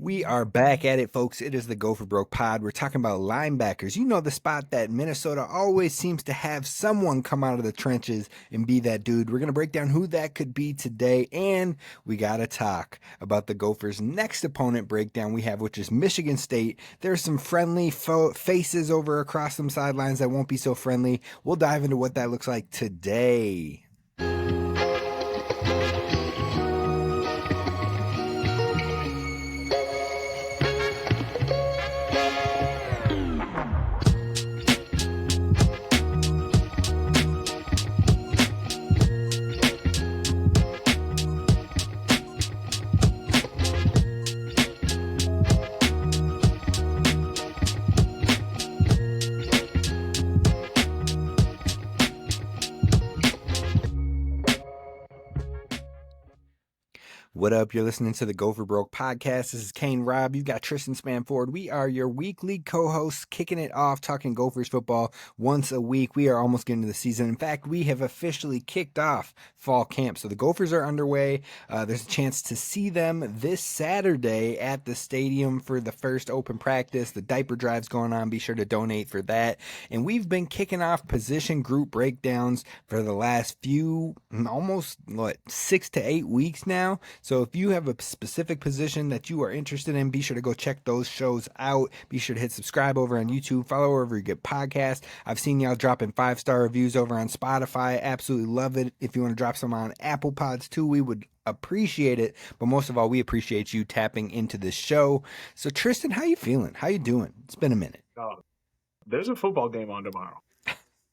We are back at it, folks. It is the Gopher Broke Pod. We're talking about linebackers. You know, the spot that Minnesota always seems to have someone come out of the trenches and be that dude. We're going to break down who that could be today, and we got to talk about the Gophers' next opponent breakdown we have, which is Michigan State. There's some friendly faces over across some sidelines that won't be so friendly. We'll dive into what that looks like today. What up? You're listening to the Gopher Broke Podcast. This is Kane Rob. You've got Tristyn Spann-Ford. We are your weekly co-hosts, kicking it off, talking Gophers football once a week. We are almost getting to the season. In fact, we have officially kicked off fall camp. So the Gophers are underway. There's a chance to see them this Saturday at the stadium for the first open practice. The diaper drive's going on. Be sure to donate for that. And we've been kicking off position group breakdowns for the last almost 6 to 8 weeks now. So if you have a specific position that you are interested in, be sure to go check those shows out. Be sure to hit subscribe over on YouTube, follow wherever you get podcasts. I've seen y'all dropping 5-star reviews over on Spotify. Absolutely love it. If you want to drop some on Apple Pods too, we would appreciate it. But most of all, we appreciate you tapping into this show. So Tristyn, how you feeling? How you doing? It's been a minute. There's a football game on tomorrow,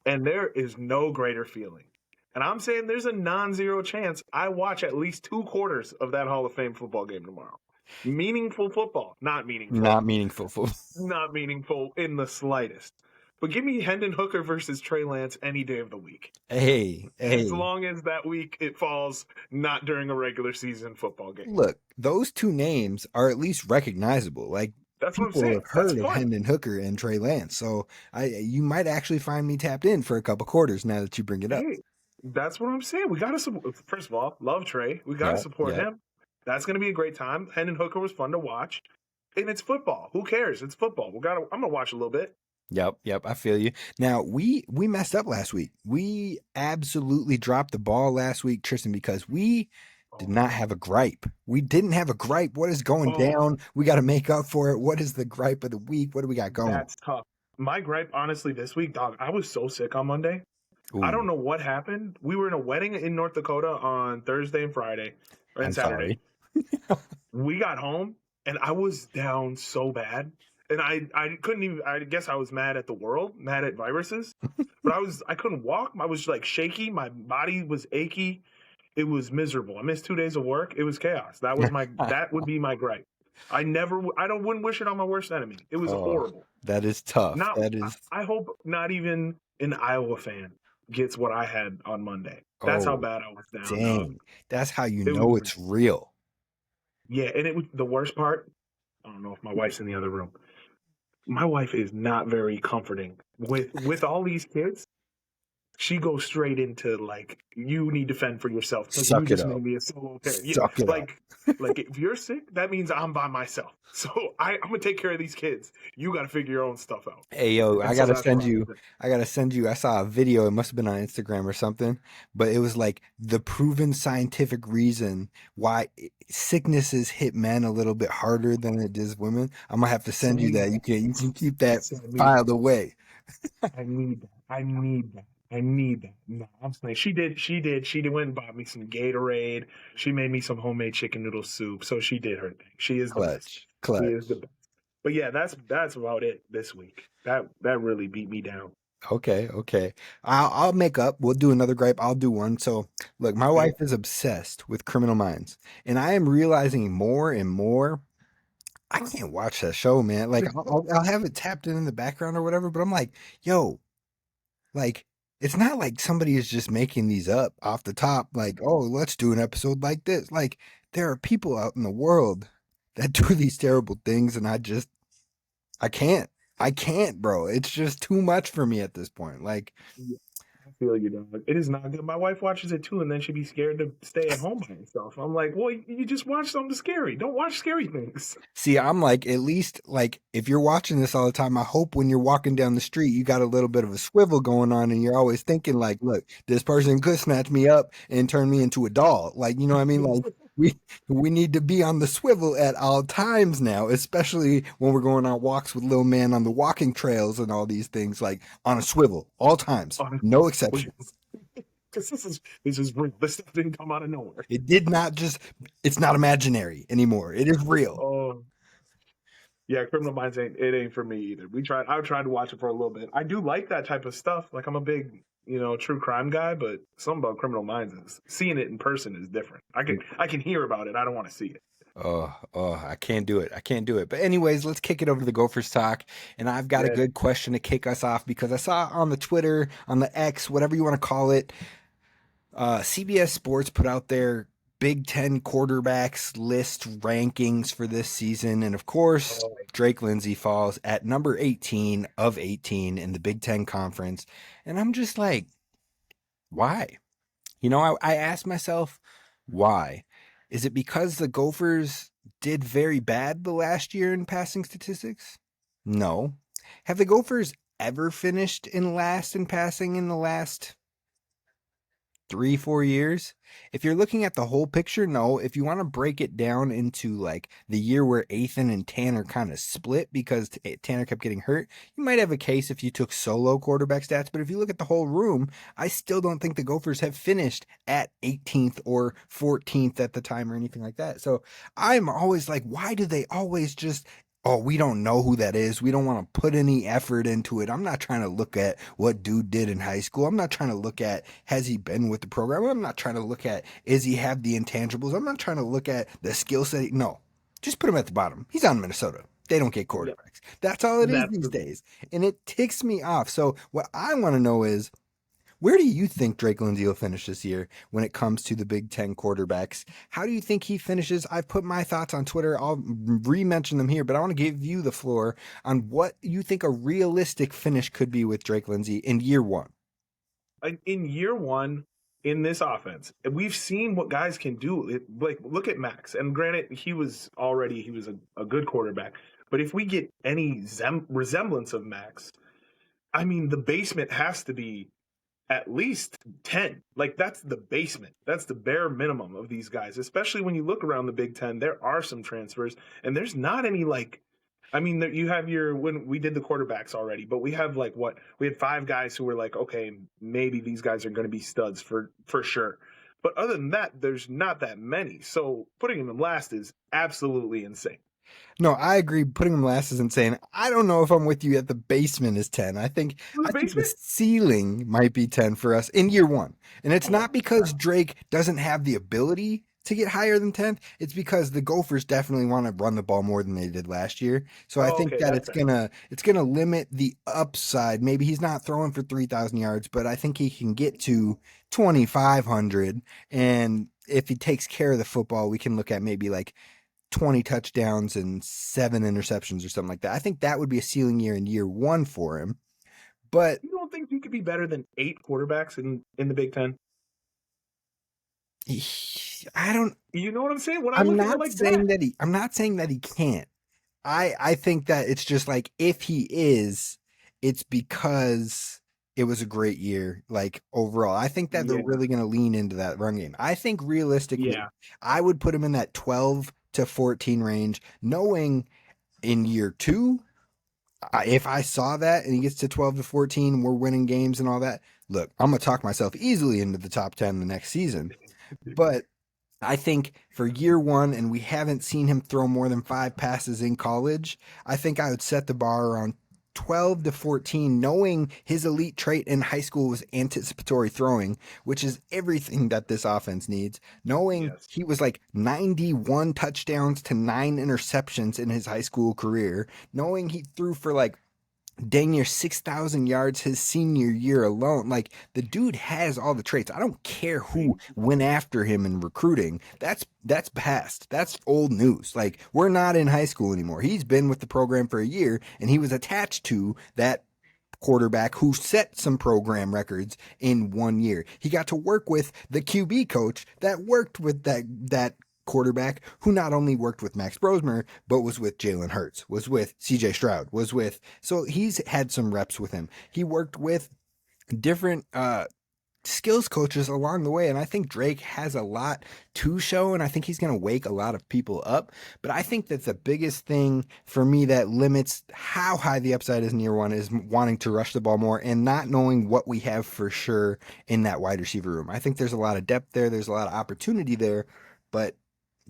and there is no greater feeling. And I'm saying there's a non-zero chance I watch at least 2 quarters of that Hall of Fame football game tomorrow. Meaningful football. Not meaningful. Not meaningful football. Not meaningful in the slightest. But give me Hendon Hooker versus Trey Lance any day of the week. Hey. As long as that week it falls not during a regular season football game. Look, those two names are at least recognizable. Like, that's what I'm saying. People have heard of Hendon Hooker and Trey Lance. So you might actually find me tapped in for a couple quarters now that you bring it up. Hey. That's what I'm saying. We got to support. First of all, love Trey. We got to support him. That's going to be a great time. Hendon Hooker was fun to watch, and it's football. Who cares? It's football. I'm gonna watch a little bit. Yep. I feel you. Now we messed up last week. We absolutely dropped the ball last week, Tristyn, because we did not have a gripe. We didn't have a gripe. What is going down? We got to make up for it. What is the gripe of the week? What do we got going? That's tough. My gripe, honestly, this week, dog. I was so sick on Monday. Ooh. I don't know what happened. We were in a wedding in North Dakota on Thursday and Friday, and Saturday. We got home, and I was down so bad. And I couldn't even, I guess I was mad at the world, mad at viruses. But I couldn't walk. I was like shaky. My body was achy. It was miserable. I missed 2 days of work. It was chaos. That would be my gripe. I wouldn't wish it on my worst enemy. It was horrible. That is tough. I hope not even an Iowa fan gets what I had on Monday. That's how bad I was down. Dang. That's how you know it's real. Yeah, and it was the worst part. I don't know if my wife's in the other room. My wife is not very comforting with all these kids. She goes straight into like, you need to fend for yourself because you just made me a solo parent. Like if you're sick, that means I'm by myself. So I'm gonna take care of these kids. You got to figure your own stuff out. Hey yo, I gotta send you. I saw a video. It must have been on Instagram or something, but it was like the proven scientific reason why sicknesses hit men a little bit harder than it does women. I'm gonna have to send you that. You can keep that filed away. I need that. No, I'm saying she did. She went and bought me some Gatorade. She made me some homemade chicken noodle soup. So she did her thing. She is the best. She is the best. But yeah, that's about it this week. That really beat me down. Okay. I'll make up. We'll do another gripe. I'll do one. So look, my wife is obsessed with Criminal Minds, and I am realizing more and more I can't watch that show, man. Like I'll have it tapped in the background or whatever, but I'm like, yo, like. It's not like somebody is just making these up off the top, like, oh, let's do an episode like this. Like, there are people out in the world that do these terrible things, and I can't, bro. It's just too much for me at this point. Like, feel you, dog. It is not good. My wife watches it too, and then she'd be scared to stay at home by herself. I'm like, well, you just watch something scary. Don't watch scary things. See, I'm like, at least, like, if you're watching this all the time, I hope when you're walking down the street, you got a little bit of a swivel going on and you're always thinking, like, look, this person could snatch me up and turn me into a doll. Like, you know what I mean? Like, we we need to be on the swivel at all times now, especially when we're going on walks with little man on the walking trails and all these things, like on a swivel, all times, no exceptions. Because this is real. This stuff didn't come out of nowhere. It did not just, it's not imaginary anymore. It is real. Oh, yeah, Criminal Minds ain't for me either. I tried to watch it for a little bit. I do like that type of stuff. Like I'm a big, true crime guy, but something about Criminal Minds is seeing it in person is different. I can hear about it. I don't want to see it. I can't do it. I can't do it. But anyways, let's kick it over to the Gophers talk. And I've got a Yeah. good question to kick us off because I saw on the Twitter, on the X, whatever you want to call it, CBS Sports put out their Big Ten quarterbacks list rankings for this season. And of course, Drake Lindsey falls at number 18 of 18 in the Big Ten Conference. And I'm just like, why? I asked myself, why? Is it because the Gophers did very bad the last year in passing statistics? No. Have the Gophers ever finished in last in passing in the last 3-4 years? If you're looking at the whole picture, no. If you want to break it down into like the year where Ethan and Tanner kind of split because Tanner kept getting hurt, you might have a case if you took solo quarterback stats. But if you look at the whole room, I still don't think the Gophers have finished at 18th or 14th at the time or anything like that. So I'm always like, why do they always just, oh, we don't know who that is. We don't want to put any effort into it. I'm not trying to look at what dude did in high school. I'm not trying to look at, has he been with the program? I'm not trying to look at, is he have the intangibles? I'm not trying to look at the skill set. No, just put him at the bottom. He's on Minnesota. They don't get quarterbacks. Yeah. That's all it is these days. And it ticks me off. So what I want to know is, where do you think Drake Lindsey will finish this year when it comes to the Big Ten quarterbacks? How do you think he finishes? I've put my thoughts on Twitter. I'll re-mention them here, but I want to give you the floor on what you think a realistic finish could be with Drake Lindsey in year one. In year one, in this offense, we've seen what guys can do. Like, look at Max. And granted, he was a good quarterback. But if we get any resemblance of Max, I mean, the basement has to be at least 10. Like, that's the basement. That's the bare minimum of these guys, especially when you look around the Big Ten. There are some transfers, and there's not any, like, I mean, you have when we did the quarterbacks already, but we have we had 5 guys who were like, okay, maybe these guys are going to be studs for sure. But other than that, there's not that many. So putting them last is absolutely insane. No, I agree. Putting him last is insane. I don't know if I'm with you at the basement is 10. I think the ceiling might be 10 for us in year one. And it's not because Drake doesn't have the ability to get higher than 10th. It's because the Gophers definitely want to run the ball more than they did last year. So I think that it's gonna limit the upside. Maybe he's not throwing for 3,000 yards, but I think he can get to 2,500. And if he takes care of the football, we can look at maybe like 20 touchdowns and 7 interceptions or something like that. I think that would be a ceiling year in year one for him. But you don't think you could be better than 8 quarterbacks in the Big Ten? I don't. You know what I'm saying? When I'm not saying that I'm not saying that he can't. I think that it's just like if he is, it's because it was a great year, like overall. I think that they're really going to lean into that run game. I think realistically, I would put him in that 12 to 14 range, knowing in year 2, if I saw that and he gets to 12 to 14, we're winning games and all that. Look, I'm going to talk myself easily into the top 10 the next season. But I think for year one, and we haven't seen him throw more than 5 passes in college, I think I would set the bar around 12 to 14, knowing his elite trait in high school was anticipatory throwing, which is everything that this offense needs. Knowing he was like 91 touchdowns to 9 interceptions in his high school career, knowing he threw for like dang near 6,000 yards his senior year alone. Like, the dude has all the traits. I don't care who went after him in recruiting. That's past. That's old news. Like, we're not in high school anymore. He's been with the program for a year, and he was attached to that quarterback who set some program records in 1 year. He got to work with the QB coach that worked with that quarterback who not only worked with Max Brosmer, but was with Jalen Hurts, was with CJ Stroud, so he's had some reps with him. He worked with different skills coaches along the way, and I think Drake has a lot to show, and I think he's going to wake a lot of people up. But I think that the biggest thing for me that limits how high the upside is in year one is wanting to rush the ball more and not knowing what we have for sure in that wide receiver room. I think there's a lot of depth there, there's a lot of opportunity there, but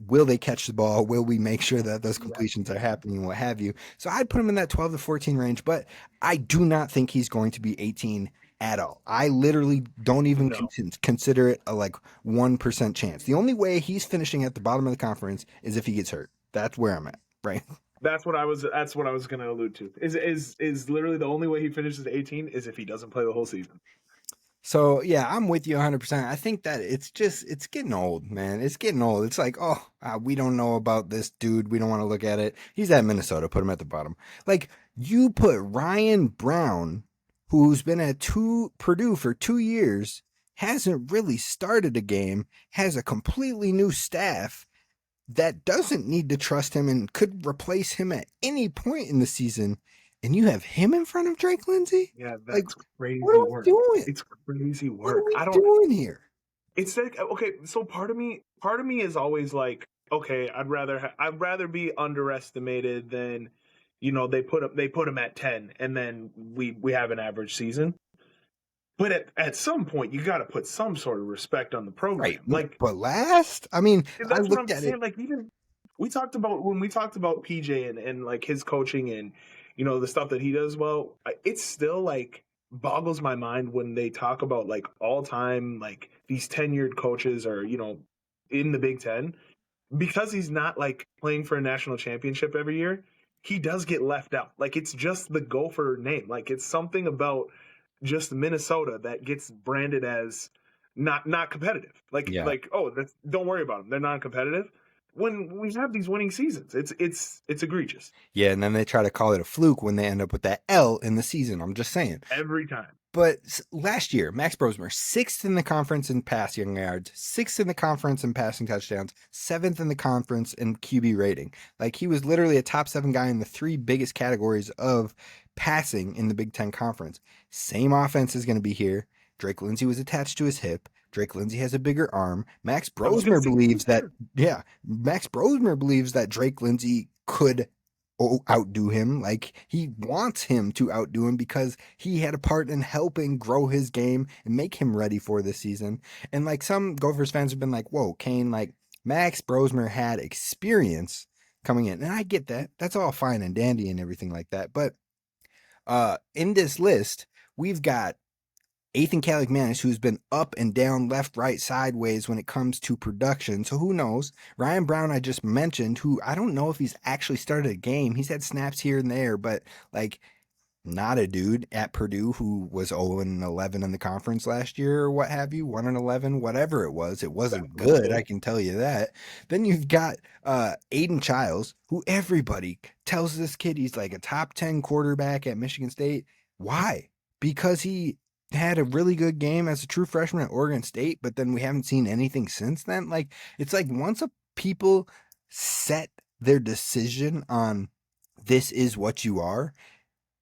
will they catch the ball? Will we make sure that those completions are happening, what have you? So I'd put him in that 12 to 14 range, but I do not think he's going to be 18 at all. I literally don't even consider it a 1% chance. The only way he's finishing at the bottom of the conference is if he gets hurt. That's where I'm at, right? That's what I was going to allude to. Is literally the only way he finishes 18 is if he doesn't play the whole season. So yeah, I'm with you 100%. I think that it's getting old, man. It's getting old. It's like, we don't know about this dude. We don't want to look at it. He's at Minnesota. Put him at the bottom. Like, you put Ryan Brown, who's been at Purdue for 2 years, hasn't really started a game, has a completely new staff that doesn't need to trust him and could replace him at any point in the season, and you have him in front of Drake Lindsay? Yeah, that's crazy what are work. we doing? It's crazy work. What are we doing here? It's like, okay, so part of me is always like, okay, I'd rather be underestimated than, they put him at 10 and then we have an average season. But at some point, you got to put some sort of respect on the program. Right. But last, I mean, that's I looked at saying. it. Like, even when we talked about PJ and like his coaching and the stuff that he does well, it's still like boggles my mind when they talk about like all time like these tenured coaches or in the Big Ten, because he's not like playing for a national championship every year. He does get left out. Like, it's just the Gopher name. Like, it's something about just Minnesota that gets branded as not competitive. Like, don't worry about them. They're not competitive. When we have these winning seasons, it's egregious. Yeah, and then they try to call it a fluke when they end up with that L in the season. I'm just saying. Every time. But last year, Max Brosmer, 6th in the conference in passing yards, 6th in the conference in passing touchdowns, 7th in the conference in QB rating. Like, he was literally a top 7 guy in the 3 biggest categories of passing in the Big Ten Conference. Same offense is going to be here. Drake Lindsay was attached to his hip. Drake Lindsay has a bigger arm. Max Brosmer believes that Drake Lindsay could outdo him. Like, he wants him to outdo him because he had a part in helping grow his game and make him ready for this season. And like, some Gophers fans have been like, whoa, Kane, like, Max Brosmer had experience coming in. And I get that. That's all fine and dandy and everything like that. But in this list, we've got Ethan Kalikmanis, who's been up and down, left, right, sideways when it comes to production. So who knows? Ryan Brown, I just mentioned, who I don't know if he's actually started a game. He's had snaps here and there, but like, not a dude at Purdue who was 0-11 in the conference last year or what have you, 1-11, whatever it was. It wasn't good, I can tell you that. Then you've got Aiden Childs, who everybody tells this kid he's like a top 10 quarterback at Michigan State. Why? Because he had a really good game as a true freshman at Oregon State, but then we haven't seen anything since then. Like, it's like, once people set their decision on this is what you are,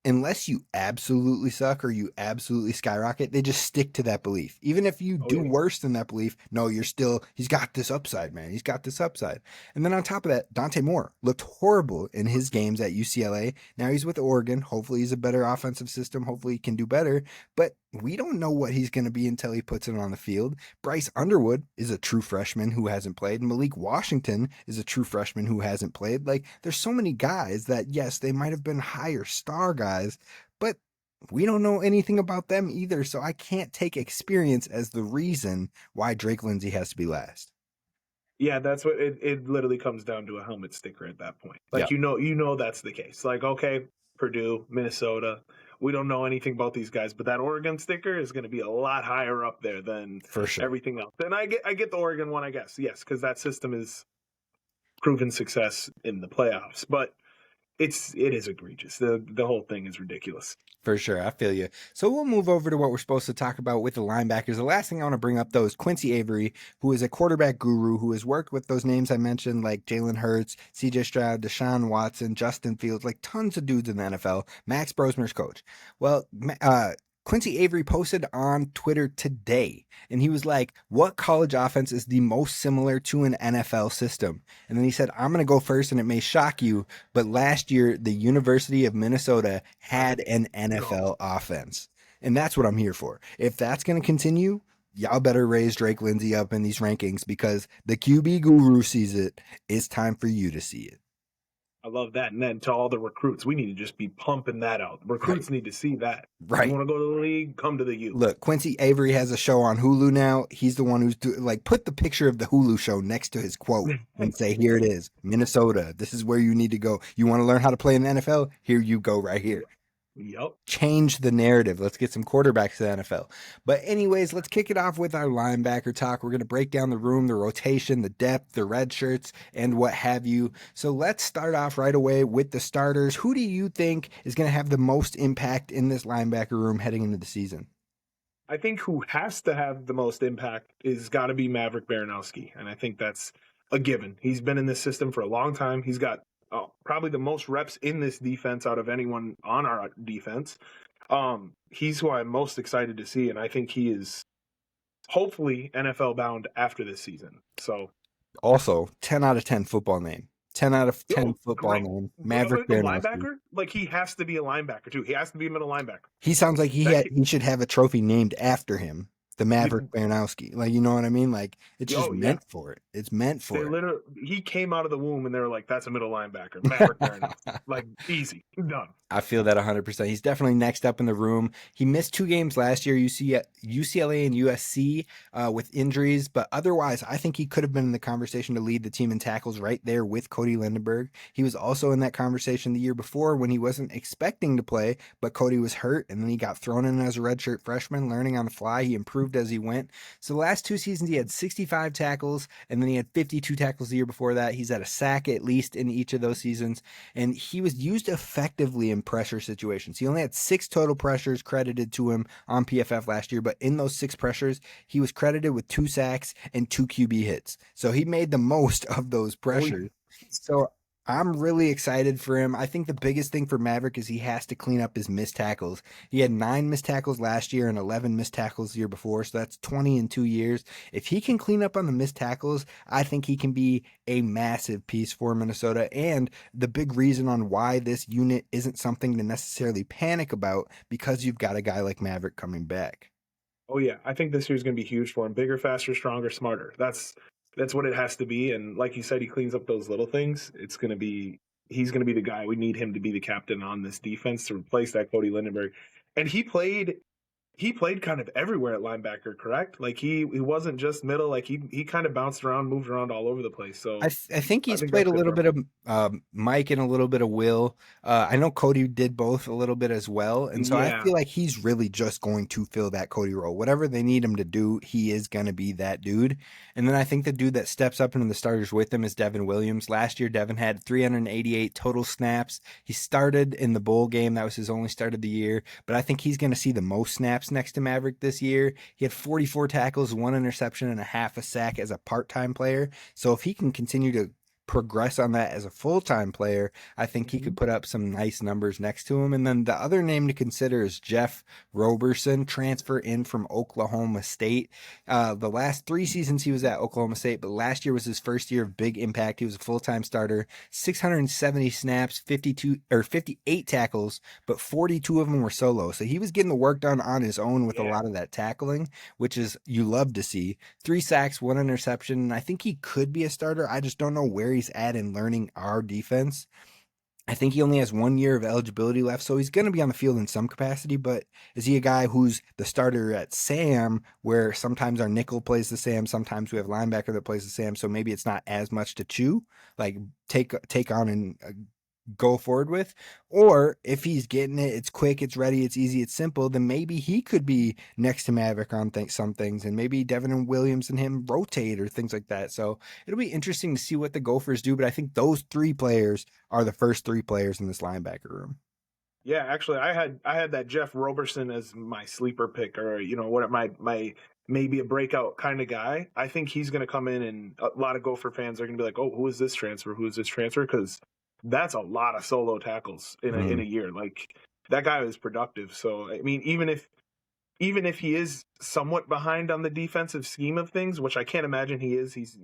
unless you absolutely suck or you absolutely skyrocket, they just stick to that belief. Even if you do worse than that belief, no, he's got this upside, man. He's got this upside. And then on top of that, Dante Moore looked horrible in his games at UCLA. Now he's with Oregon. Hopefully he's a better offensive system. Hopefully he can do better. But we don't know what he's going to be until he puts it on the field. Bryce Underwood is a true freshman who hasn't played. Malik Washington is a true freshman who hasn't played. Like, there's so many guys that, yes, they might have been higher star guys, but we don't know anything about them either. So I can't take experience as the reason why Drake Lindsay has to be last. Yeah, that's what it literally comes down to, a helmet sticker at that point. Like, yeah. That's the case. Like, okay, Purdue, Minnesota, we don't know anything about these guys, but that Oregon sticker is going to be a lot higher up there than for sure everything else. And I get the Oregon one, I guess. Yes, because that system is proven success in the playoffs. But it is egregious. The whole thing is ridiculous. For sure. I feel you. So we'll move over to what we're supposed to talk about with the linebackers. The last thing I want to bring up, though, is Quincy Avery, who is a quarterback guru who has worked with those names I mentioned, like Jalen Hurts, CJ Stroud, Deshaun Watson, Justin Fields, like tons of dudes in the NFL. Max Brosmer's coach. Well, Quincy Avery posted on Twitter today, and he was like, what college offense is the most similar to an NFL system? And then he said, I'm going to go first, and it may shock you, but last year, the University of Minnesota had an NFL offense. And that's what I'm here for. If that's going to continue, y'all better raise Drake Lindsay up in these rankings because the QB guru sees it. It's time for you to see it. I love that. And then to all the recruits, we need to just be pumping that out. Recruits need to see that. Right. You want to go to the league? Come to the U. Look, Quincy Avery has a show on Hulu now. He's the one who's put the picture of the Hulu show next to his quote and say, here it is, Minnesota. This is where you need to go. You want to learn how to play in the NFL? Here you go right here. Yep. Change the narrative. Let's get some quarterbacks to the NFL. But anyways, let's kick it off with our linebacker talk. We're going to break down the room, the rotation, the depth, the red shirts, and what have you. So let's start off right away with the starters. Who do you think is going to have the most impact in this linebacker room heading into the season? I think who has to have the most impact is got to be Maverick Baranowski. And I think that's a given. He's been in this system for a long time. He's got probably the most reps in this defense out of anyone on our defense. He's who I'm most excited to see, and I think he is hopefully NFL bound after this season. So, also 10 out of 10 football name. 10 out of 10 football name. Maverick Baranowski. Linebacker? Like, he has to be a linebacker, too. He has to be a middle linebacker. He sounds like he should have a trophy named after him. The Maverick Baranowski. Like, you know what I mean? Like, it's just meant for it. It's meant for it. He came out of the womb and they were like, that's a middle linebacker. Maverick Baranowski. Like, easy. Done. I feel that 100%. He's definitely next up in the room. He missed 2 games last year, UCLA and USC with injuries, but otherwise, I think he could have been in the conversation to lead the team in tackles right there with Cody Lindenberg. He was also in that conversation the year before when he wasn't expecting to play, but Cody was hurt, and then he got thrown in as a redshirt freshman, learning on the fly. He improved as he went. So the last 2 seasons, he had 65 tackles, and then he had 52 tackles the year before that. He's at a sack at least in each of those seasons, and he was used effectively in pressure situations. He only had 6 total pressures credited to him on PFF last year, but in those 6 pressures, he was credited with 2 sacks and 2 QB hits. So he made the most of those pressures. So I'm really excited for him. I think the biggest thing for Maverick is he has to clean up his missed tackles. He had 9 missed tackles last year and 11 missed tackles the year before, so that's 20 in 2 years. If he can clean up on the missed tackles, I think he can be a massive piece for Minnesota, and the big reason on why this unit isn't something to necessarily panic about because you've got a guy like Maverick coming back. Oh, yeah. I think this year's going to be huge for him. Bigger, faster, stronger, smarter. That's what it has to be. And like you said, he cleans up those little things. He's going to be the guy. We need him to be the captain on this defense to replace that Cody Lindenberg. And he played kind of everywhere at linebacker, correct? Like he wasn't just middle. Like he kind of bounced around, moved around all over the place. So I think he's played a little bit of Mike and a little bit of Will. I know Cody did both a little bit as well, and so I feel like he's really just going to fill that Cody role. Whatever they need him to do, he is going to be that dude. And then I think the dude that steps up into the starters with him is Devin Williams. Last year, Devin had 388 total snaps. He started in the bowl game. That was his only start of the year, but I think he's going to see the most snaps next to Maverick this year. He had 44 tackles, 1 interception, and a half a sack as a part-time player. So if he can continue to progress on that as a full-time player, I think he could put up some nice numbers next to him. And then the other name to consider is Jeff Roberson, transfer in from Oklahoma State. The last 3 seasons he was at Oklahoma State, but last year was his first year of big impact. He was a full-time starter, 670 snaps, 58 tackles, but 42 of them were solo. So he was getting the work done on his own with a lot of that tackling, which is you love to see. 3 sacks, 1 interception. I think he could be a starter. I just don't know where he's at in learning our defense. I think he only has 1 year of eligibility left, so he's going to be on the field in some capacity, but is he a guy who's the starter at Sam, where sometimes our nickel plays the Sam, sometimes we have linebacker that plays the Sam, so maybe it's not as much to chew, like take on and go forward with. Or if he's getting it, it's quick, it's ready, it's easy, it's simple, then maybe he could be next to Maverick on some things, and maybe Devin and Williams and him rotate or things like that. So it'll be interesting to see what the Gophers do, but I think those three players are the first three players in this linebacker room. Yeah, actually, I had that Jeff Roberson as my sleeper pick, or what my maybe a breakout kind of guy. I think he's going to come in, and a lot of Gopher fans are going to be like, "Oh, who is this transfer? Who is this transfer?" Because that's a lot of solo tackles in a year. Like that guy is productive. So I mean, even if he is somewhat behind on the defensive scheme of things, which I can't imagine he is, he's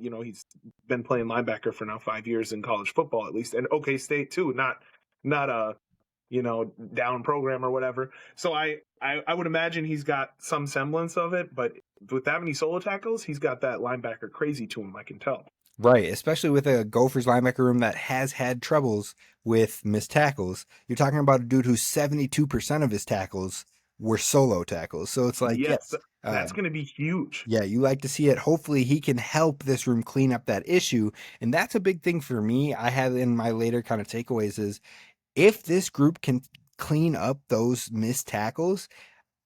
been playing linebacker for now 5 years in college football at least, and OK State too, not a down program or whatever. So I would imagine he's got some semblance of it, but with that many solo tackles, he's got that linebacker crazy to him, I can tell. Right, especially with a Gophers linebacker room that has had troubles with missed tackles. You're talking about a dude who's 72% of his tackles were solo tackles. So it's like, Yes, yes, that's going to be huge. yeah, you like to see it. Hopefully, he can help this room clean up that issue. And that's a big thing for me. I have in my later kind of takeaways is if this group can clean up those missed tackles,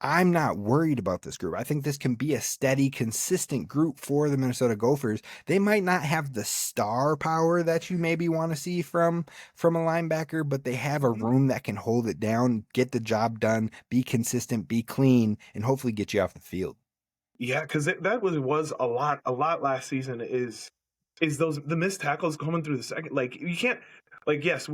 I'm not worried about this group. I think this can be a steady, consistent group for the Minnesota Gophers. They might not have the star power that you maybe want to see from a linebacker, but they have a room that can hold it down, get the job done, be consistent, be clean, and hopefully get you off the field. Yeah, because that was a lot last season. Is the missed tackles coming through the second? Like you can't, like yes,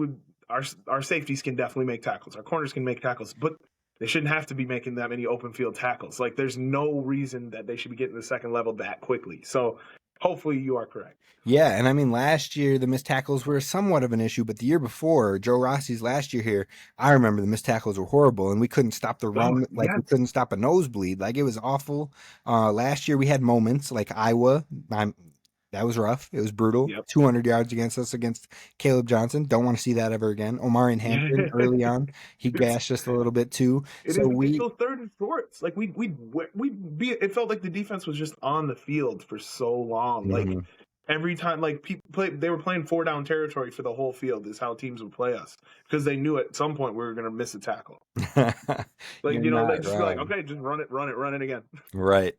our safeties can definitely make tackles, our corners can make tackles, but they shouldn't have to be making that many open field tackles. Like there's no reason that they should be getting the second level that quickly. So hopefully you are correct. Yeah, and I mean, last year the missed tackles were somewhat of an issue, but the year before, Joe Rossi's last year here, I remember the missed tackles were horrible, and we couldn't stop the Oh run, like we yes, couldn't stop a nosebleed, like it was awful. Last year we had moments like Iowa. That was rough. It was brutal. yep, 200 yards against us against Caleb Johnson. Don't want to see that ever again. Omarion Hampton yeah. early on, he It's gashed us a little bit too. it So is it's we, those third and fourths. Like we'd be. It felt like the defense was just on the field for so long. Like Mhm. every time, like they were playing four down territory for the whole field. Is how teams would play us because they knew at some point we were going to miss a tackle. Like You're not they'd just be like, wrong. okay, just run it again. Right.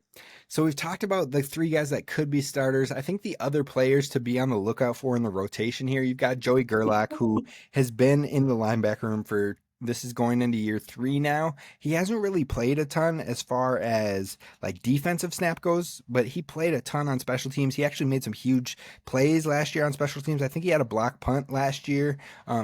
So we've talked about the three guys that could be starters. I think the other players to be on the lookout for in the rotation here, you've got Joey Gerlach, who has been in the linebacker room for this is going into year 3 now. He hasn't really played a ton as far as like defensive snap goes, but he played a ton on special teams. He actually made some huge plays last year on special teams. I think he had a block punt last year,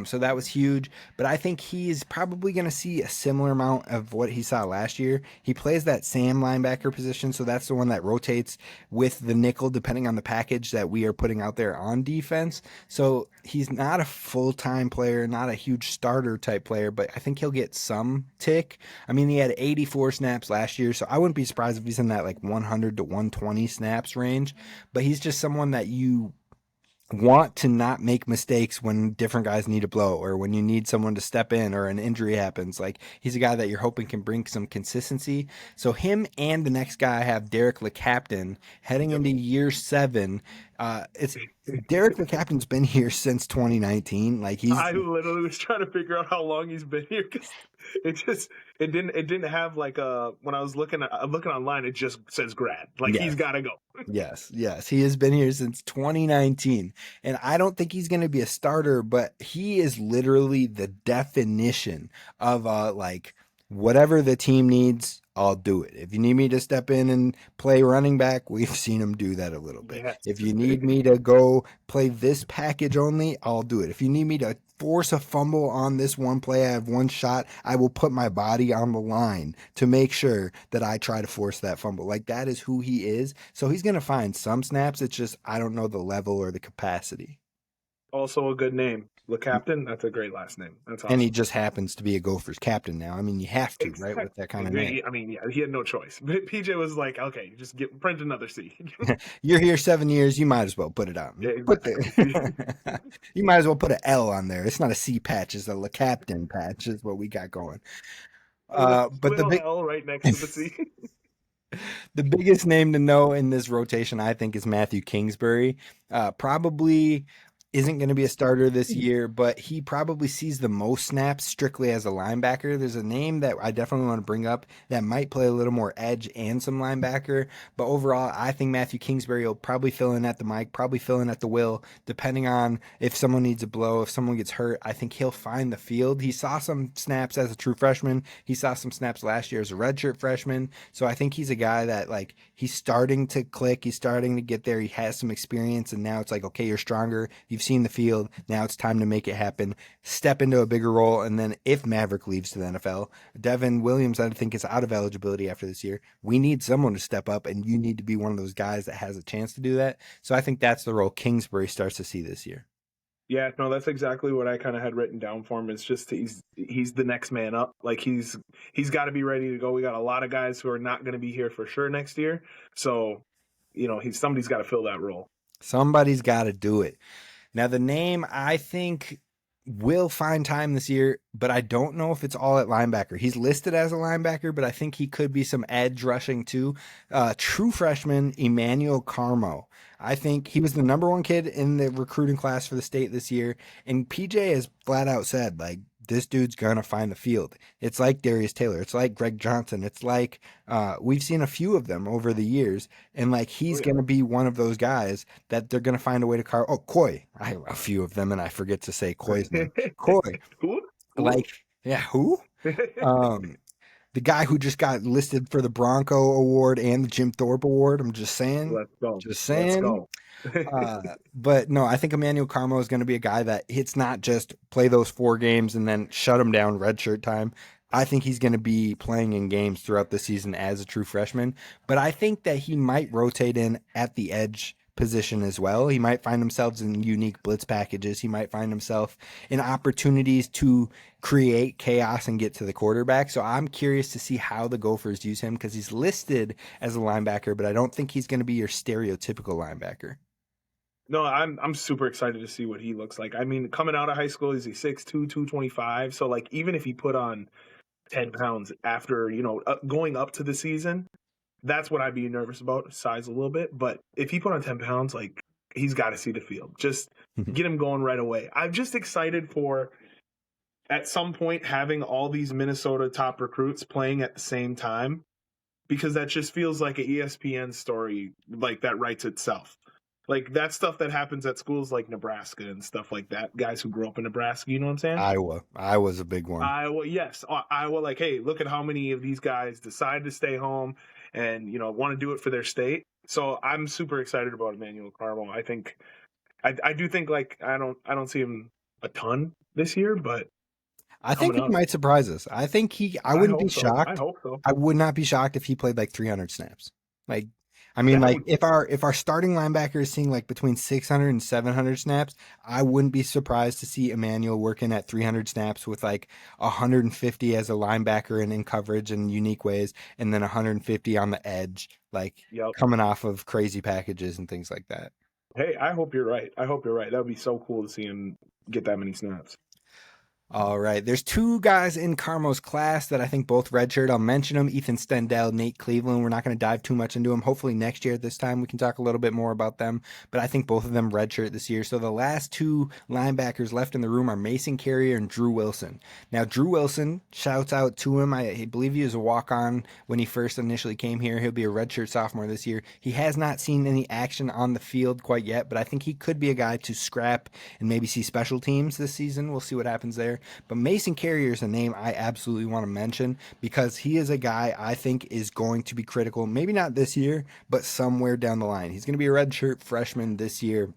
so that was huge. But I think he's probably going to see a similar amount of what he saw last year. He plays that Sam linebacker position, so that's the one that rotates with the nickel depending on the package that we are putting out there on defense. So he's not a full-time player, not a huge starter type player, but I think he'll get some tick. I mean, he had 84 snaps last year, so I wouldn't be surprised if he's in that like 100 to 120 snaps range. But he's just someone that you want to not make mistakes when different guys need a blow or when you need someone to step in or an injury happens. Like he's a guy that you're hoping can bring some consistency. So him and the next guy I have Derek LeCaptain heading Yep. into year 7. It's Derek LeCaptain's been here since 2019. Like he's I literally was trying to figure out how long he's been here because it just it didn't have like when I was looking online it just says grad, like he's yes. got to go. Yes. He has been here since 2019. And I don't think he's going to be a starter, but he is literally the definition of like whatever the team needs, I'll do it. If you need me to step in and play running back, we've seen him do that a little bit. Yes. If you need me to go play this package only, I'll do it. If you need me to force a fumble on this one play, I have one shot, I will put my body on the line to make sure that I try to force that fumble. Like that is who he is. So he's going to find some snaps. It's just, I don't know the level or the capacity. Also a good name, Le Captain. That's a great last name. That's And he awesome. just happens to be a Gophers captain now. I mean, you have to, right, Exactly. with that kind of name. I mean, yeah, he had no choice. But PJ was like, okay, just print another C. You're here 7 years. You might as well put it Yeah, on. Put exactly. the. You might as well put an L on there. It's not a C patch. It's a Le Captain patch. Is what we got going. But the Little big, L right next to the C. the biggest name to know in this rotation, I think, is Matthew Kingsbury. Probably isn't going to be a starter this year, but he probably sees the most snaps strictly as a linebacker. There's a name that I definitely want to bring up that might play a little more edge and some linebacker. But overall, I think Matthew Kingsbury will probably fill in at the mic, probably fill in at the will, depending on if someone needs a blow, if someone gets hurt. I think he'll find the field. He saw some snaps as a true freshman. He saw some snaps last year as a redshirt freshman. So I think he's a guy that like he's starting to click. He's starting to get there. He has some experience, and now it's like, okay, you're stronger. You've seen the field. Now it's time to make it happen. Step into a bigger role, and then if Maverick leaves to the NFL, Devin Williams, I think, is out of eligibility after this year. We need someone to step up, and you need to be one of those guys that has a chance to do that. So I think that's the role Kingsbury starts to see this year. Yeah, no, that's exactly what I kind of had written down for him. It's just he's the next man up. Like he's got to be ready to go. We got a lot of guys who are not going to be here for sure next year. So, somebody's got to fill that role. Somebody's got to do it. Now, the name I think will find time this year, but I don't know if it's all at linebacker. He's listed as a linebacker, but I think he could be some edge rushing too. True freshman Emmanuel Carmo. I think he was the number one kid in the recruiting class for the state this year, and PJ has flat out said, like, this dude's gonna find the field. It's like Darius Taylor. It's like Greg Johnson. It's like we've seen a few of them over the years, and like he's gonna be one of those guys that they're gonna find a way to carve. Oh, Coy. I have a few of them, and I forget to say Coy's name. Coy. Who? Like, yeah, who? The guy who just got listed for the Bronco Award and the Jim Thorpe Award. I'm just saying. Let's go. Just saying. Let's go. But no, I think Emmanuel Carmo is going to be a guy that it's not just play those 4 games and then shut him down redshirt time. I think he's going to be playing in games throughout the season as a true freshman. But I think that he might rotate in at the edge position as well. He might find himself in unique blitz packages. He might find himself in opportunities to create chaos and get to the quarterback. So I'm curious to see how the Gophers use him because he's listed as a linebacker, but I don't think he's going to be your stereotypical linebacker. No, I'm super excited to see what he looks like. I mean, coming out of high school, he's 6'2", 225. So like even if he put on 10 pounds after, going up to the season, that's what I'd be nervous about, size a little bit. But if he put on 10 pounds, like, he's got to see the field. Just get him going right away. I'm just excited for, at some point, having all these Minnesota top recruits playing at the same time, because that just feels like an ESPN story, like, that writes itself. Like, that stuff that happens at schools like Nebraska and stuff like that. Guys who grew up in Nebraska, you know what I'm saying? Iowa's a big one. Yes. Iowa, like, hey, look at how many of these guys decide to stay home and, want to do it for their state. So I'm super excited about Emmanuel Carmo. I do think, like, I don't see him a ton this year, but I think he might surprise us. I wouldn't be shocked. I hope so. I would not be shocked if he played like 300 snaps. Like, I mean, like if our starting linebacker is seeing like between 600 and 700 snaps, I wouldn't be surprised to see Emmanuel working at 300 snaps with like 150 as a linebacker and in coverage in unique ways, and then 150 on the edge, like coming off of crazy packages and things like that. Hey, I hope you're right. That would be so cool to see him get that many snaps. All right. There's 2 guys in Carmo's class that I think both redshirt. I'll mention them. Ethan Stendell, Nate Cleveland. We're not going to dive too much into them. Hopefully next year at this time we can talk a little bit more about them. But I think both of them redshirt this year. So the last 2 linebackers left in the room are Mason Carrier and Drew Wilson. Now, Drew Wilson, shouts out to him. I believe he was a walk-on when he first initially came here. He'll be a redshirt sophomore this year. He has not seen any action on the field quite yet, but I think he could be a guy to scrap and maybe see special teams this season. We'll see what happens there. But Mason Carrier is a name I absolutely want to mention because he is a guy I think is going to be critical, maybe not this year, but somewhere down the line. He's going to be a redshirt freshman this year.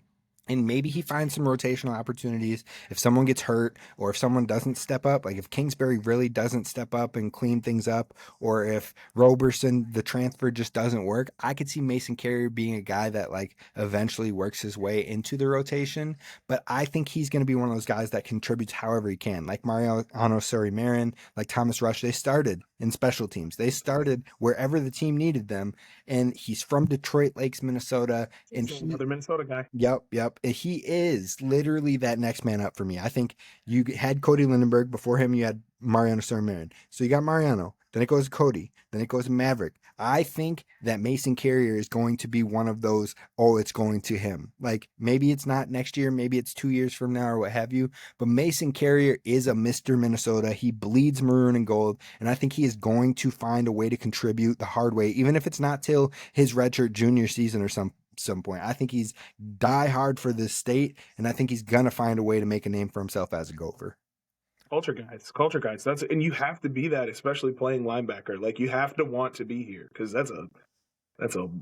And maybe he finds some rotational opportunities if someone gets hurt or if someone doesn't step up. Like if Kingsbury really doesn't step up and clean things up, or if Roberson, the transfer, just doesn't work, I could see Mason Carrier being a guy that like eventually works his way into the rotation. But I think he's going to be one of those guys that contributes however he can. Like Mariano Suri-Marin, like Thomas Rush, they started in special teams. They started wherever the team needed them. And he's from Detroit Lakes, Minnesota. And another Minnesota guy. Yep. He is literally that next man up for me. I think you had Cody Lindenberg. Before him, you had Mariano Suri-Marin. So you got Mariano. then it goes to Cody, then it goes to Maverick. I think that Mason Carrier is going to be one of those, oh, it's going to him. Like maybe it's not next year, maybe it's 2 years from now or what have you, but Mason Carrier is a Mr. Minnesota. He bleeds maroon and gold, and I think he is going to find a way to contribute the hard way, even if it's not till his redshirt junior season or some point. I think he's die hard for this state, and I think he's gonna find a way to make a name for himself as a Gopher. Culture guys. And you have to be that, especially playing linebacker. Like you have to want to be here because that's a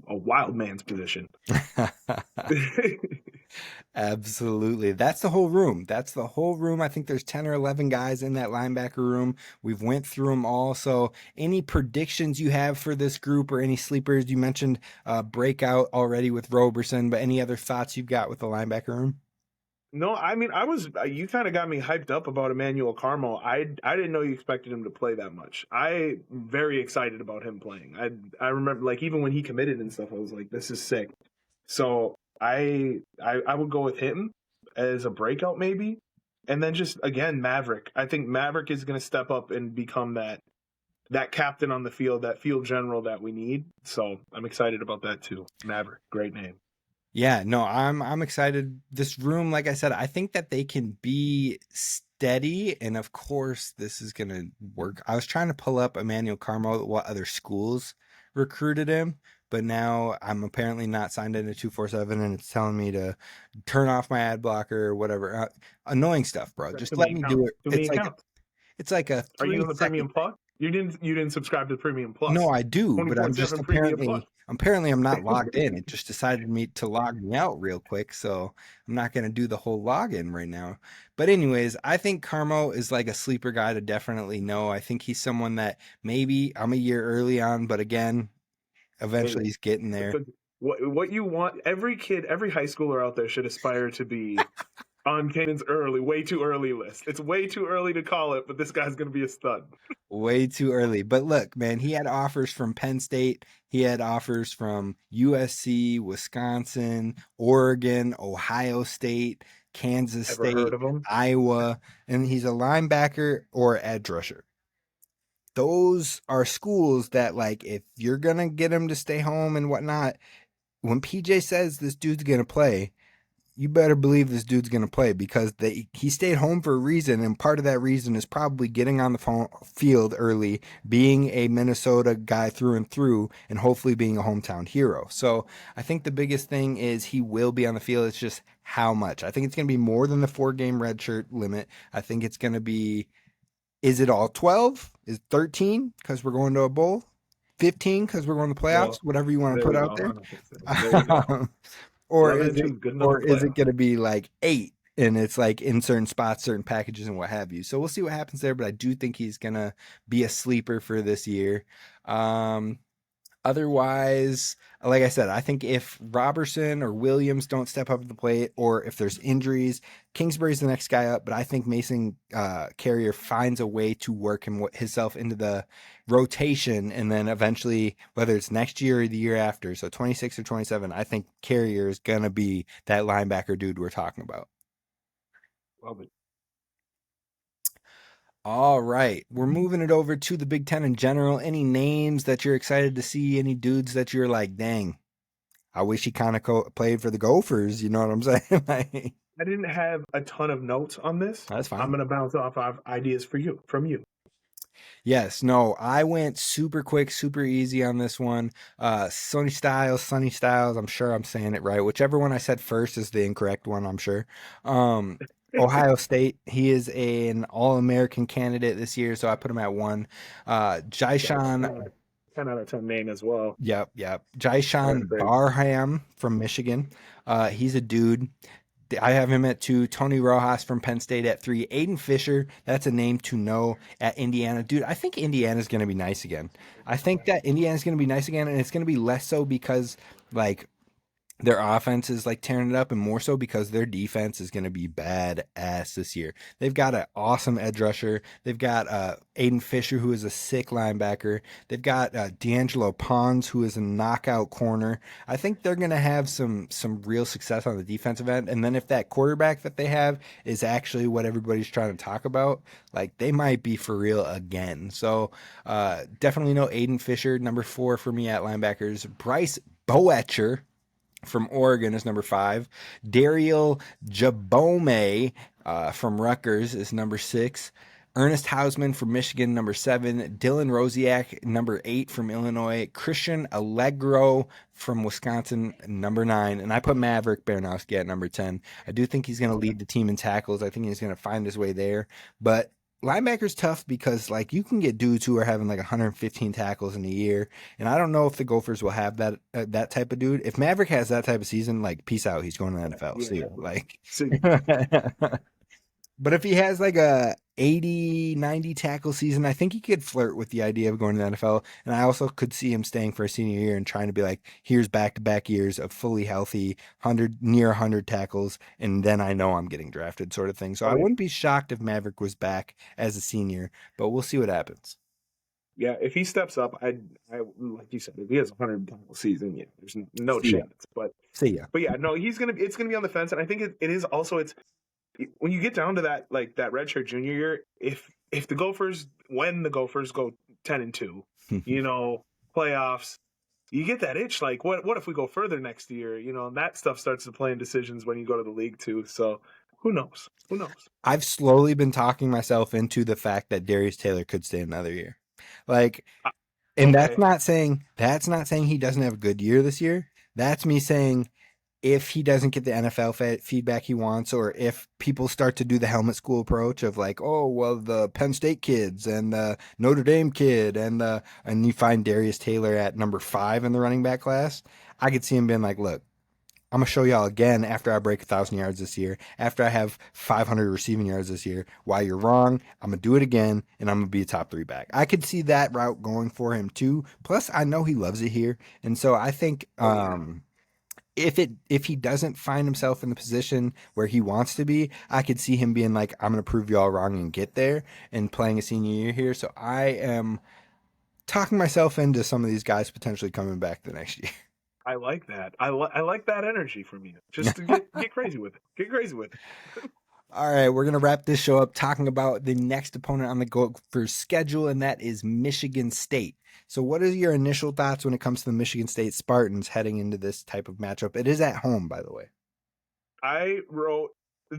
wild man's position. Absolutely. That's the whole room. That's the whole room. I think there's 10 or 11 guys in that linebacker room. We've went through them all. So any predictions you have for this group or any sleepers? You mentioned breakout already with Roberson, but any other thoughts you've got with the linebacker room? No, I mean, you kind of got me hyped up about Emmanuel Carmel. I didn't know you expected him to play that much. I'm very excited about him playing. I remember, like, even when he committed and stuff, I was like, this is sick. So I would go with him as a breakout maybe. And then just, again, Maverick. I think Maverick is going to step up and become that captain on the field, that field general that we need. So I'm excited about that too. Maverick, great name. Yeah, no, I'm excited. This room, like I said, I think that they can be steady, and of course, this is gonna work. I was trying to pull up Emmanuel Carmel, what other schools recruited him, but now I'm apparently not signed into 247, and it's telling me to turn off my ad blocker or whatever. Annoying stuff, bro. Just Too let many me accounts. do it. Too many accounts. It's like a Are you three on the second Premium Plus? You didn't subscribe to the Premium No, Plus. I do, but I'm just 24/7 Premium Plus. apparently I'm not logged in. It just decided me to log me out real quick, so I'm not gonna do the whole login right now. But anyways, I think Carmo is like a sleeper guy to definitely know. I think he's someone that maybe I'm a year early on, but again, eventually Hey, he's getting there. what you want? Every kid, every high schooler out there should aspire to be on Kanan's way too early list. It's way too early to call it, but this guy's gonna be a stud. Way too early. But look, man, he had offers from Penn State. He had offers from USC, Wisconsin, Oregon, Ohio State, Kansas Ever heard State, of him? Iowa, and he's a linebacker or edge rusher. Those are schools that, like, if you're going to get him to stay home and whatnot, when PJ says this dude's going to play, you better believe this dude's going to play because he stayed home for a reason, and part of that reason is probably getting on the field early, being a Minnesota guy through and through, and hopefully being a hometown hero. So I think the biggest thing is he will be on the field. It's just how much. I think it's going to be more than the 4-game redshirt limit. I think it's going to be, is it all 12? Is 13 because we're going to a bowl? 15 because we're going to playoffs? Well, Whatever you want to there put we out go. there. There you go. Or 11 is and 2 it is good enough or for is it playoffs. going to be like 8 and it's like in certain spots, certain packages and what have you. So we'll see what happens there, but I do think he's going to be a sleeper for this year. Otherwise, like I said, I think if Robertson or Williams don't step up to the plate, or if there's injuries, Kingsbury's the next guy up. But I think Mason Carrier finds a way to work himself into the rotation, and then eventually, whether it's next year or the year after, so 26 or 27, I think Carrier is gonna be that linebacker dude we're talking about. Love it. All right, we're moving it over to the Big Ten in general. Any names that you're excited to see? Any dudes that you're like, dang, I wish he kind of played for the Gophers. You know what I'm saying? Like, I didn't have a ton of notes on this. that's I'm fine. gonna bounce off ideas from you. Yes, no, I went super quick, super easy on this one. Sunny Styles. I'm sure I'm saying it right. Whichever one I said first is the incorrect one. I'm sure. Um, Ohio State. He is an All-American candidate this year, so I put him at 1. Jyshawn. 10 out of 10 name as well. Yep. Jyshawn Great. Barham from Michigan. He's a dude. I have him at 2. Tony Rojas from Penn State at 3. Aiden Fisher, that's a name to know at Indiana. Dude, I think Indiana's going to be nice again. I think that Indiana's going to be nice again, and it's going to be less so because, like, their offense is like tearing it up, and more so because their defense is going to be badass this year. They've got an awesome edge rusher. They've got Aiden Fisher, who is a sick linebacker. They've got D'Angelo Pons, who is a knockout corner. I think they're going to have some real success on the defensive end. And then if that quarterback that they have is actually what everybody's trying to talk about, like they might be for real again. So definitely no Aiden Fisher, number 4 for me at linebackers. Bryce Boetcher from Oregon is number 5. Daryl Jabome from Rutgers is number 6. Ernest Hausman from Michigan, number 7. Dylan Rosiak, number 8 from Illinois. Christian Allegro from Wisconsin, number 9. And I put Maverick Baranowski at number 10. I do think he's going to lead the team in tackles. I think he's going to find his way there. But linebacker's tough because like you can get dudes who are having like 115 tackles in a year, and I don't know if the Gophers will have that type of dude. If Maverick has that type of season, like peace out, he's going to the NFL. Yeah. See you. Like, So, but if he has like a 80, 90 tackle season, I think he could flirt with the idea of going to the NFL. And I also could see him staying for a senior year and trying to be like, here's back-to-back years of fully healthy, 100 near 100 tackles, and then I know I'm getting drafted sort of thing. So I oh yeah, wouldn't be shocked if Maverick was back as a senior, but we'll see what happens. yeah. If he steps up, I like you said, if he has a 100 tackle season, yeah, there's no See ya. chance. But See ya. yeah, no, it's gonna be on the fence, and I think it is also it's when you get down to that like that redshirt junior year, if the Gophers when the Gophers go 10-2, playoffs, you get that itch like what if we go further next year, and that stuff starts to play in decisions when you go to the league too. So who knows? Who knows? I've slowly been talking myself into the fact that Darius Taylor could stay another year. Like, and Okay, that's not saying he doesn't have a good year this year. That's me saying if he doesn't get the NFL feedback he wants, or if people start to do the helmet school approach of like, oh well, the Penn State kids and the Notre Dame kid, and you find Darius Taylor at number 5 in the running back class, I could see him being like, look, I'm gonna show y'all again after I break 1,000 yards this year, after I have 500 receiving yards this year. Why you're wrong. I'm gonna do it again, and I'm gonna be a top 3 back. I could see that route going for him too. Plus, I know he loves it here, and so I think oh yeah, if he doesn't find himself in the position where he wants to be, I could see him being like, I'm gonna prove y'all wrong and get there, and playing a senior year here. So I am talking myself into some of these guys potentially coming back the next year. I like that. I like that energy from you. Just to get crazy with it. Get crazy with it. All right, we're going to wrap this show up talking about the next opponent on the Gophers schedule, and that is Michigan State. So what are your initial thoughts when it comes to the Michigan State Spartans heading into this type of matchup? It is at home, by the way. I wrote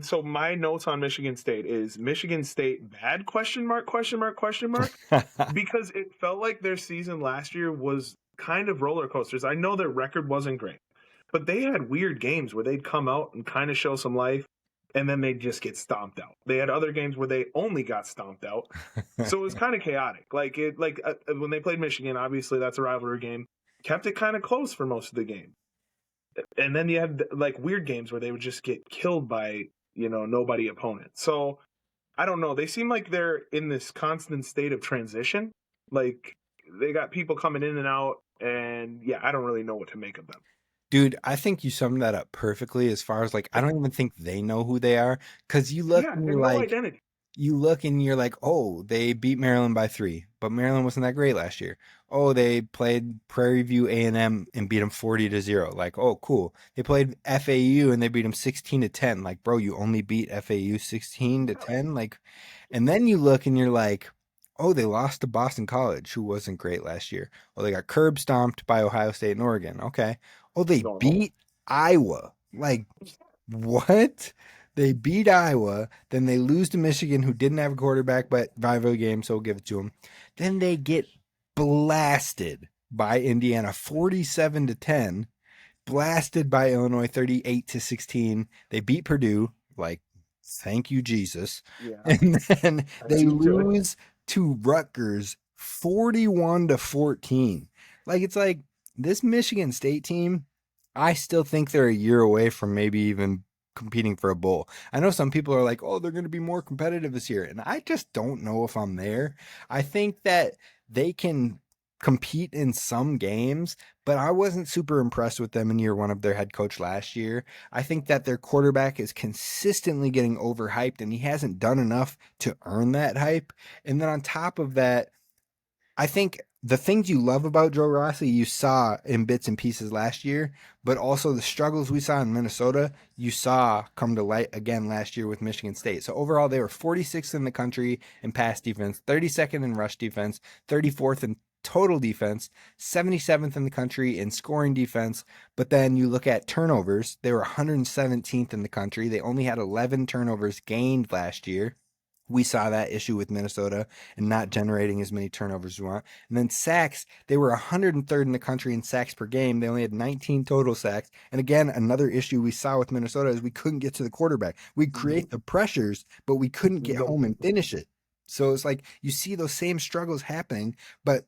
so my notes on Michigan State is Michigan State bad question mark question mark question mark because it felt like their season last year was kind of roller coasters. I know their record wasn't great, but they had weird games where they'd come out and kind of show some life and then they'd just get stomped out. They had other games where they only got stomped out. So it was kind of chaotic. When they played Michigan, obviously that's a rivalry game, kept it kind of close for most of the game. And then you had like weird games where they would just get killed by, nobody opponent. So I don't know. They seem like they're in this constant state of transition. Like they got people coming in and out, and yeah, I don't really know what to make of them. Dude, I think you summed that up perfectly as far as like, I don't even think they know who they are, because Yeah, and no identity. you look and you're like, oh, they beat Maryland by 3, but Maryland wasn't that great last year. Oh, they played Prairie View A&M and beat them 40-0. Like, oh, cool. They played FAU and they beat them 16-10. Like, bro, you only beat FAU 16-10. Like, and then you look and you're like, oh, they lost to Boston College, who wasn't great last year. Oh, they got curb stomped by Ohio State and Oregon. Okay. Oh, they Normal. beat Iowa. Like, what? They beat Iowa, then they lose to Michigan, who didn't have a quarterback, but rivalry game, so we'll give it to them. Then they get blasted by Indiana, 47-10. Blasted by Illinois, 38-16. They beat Purdue, like, thank you, Jesus. Yeah, And then that's they good. lose to Rutgers, 41-14. Like, it's like this Michigan State team, I still think they're a year away from maybe even competing for a bowl. I know some people are like, oh, they're going to be more competitive this year. And I just don't know if I'm there. I think that they can compete in some games, but I wasn't super impressed with them in year one of their head coach last year. I think that their quarterback is consistently getting overhyped, and he hasn't done enough to earn that hype. And then on top of that, I think the things you love about Joe Rossi you saw in bits and pieces last year, but also the struggles we saw in Minnesota you saw come to light again last year with Michigan State. So overall, they were 46th in the country in pass defense, 32nd in rush defense, 34th in total defense, 77th in the country in scoring defense. But then you look at turnovers, they were 117th in the country. They only had 11 turnovers gained last year. We saw that issue with Minnesota and not generating as many turnovers as we want. And then sacks, they were 103rd in the country in sacks per game. They only had 19 total sacks. And again, another issue we saw with Minnesota is we couldn't get to the quarterback. We'd create the pressures, but we couldn't get home and finish it. So it's like you see those same struggles happening, but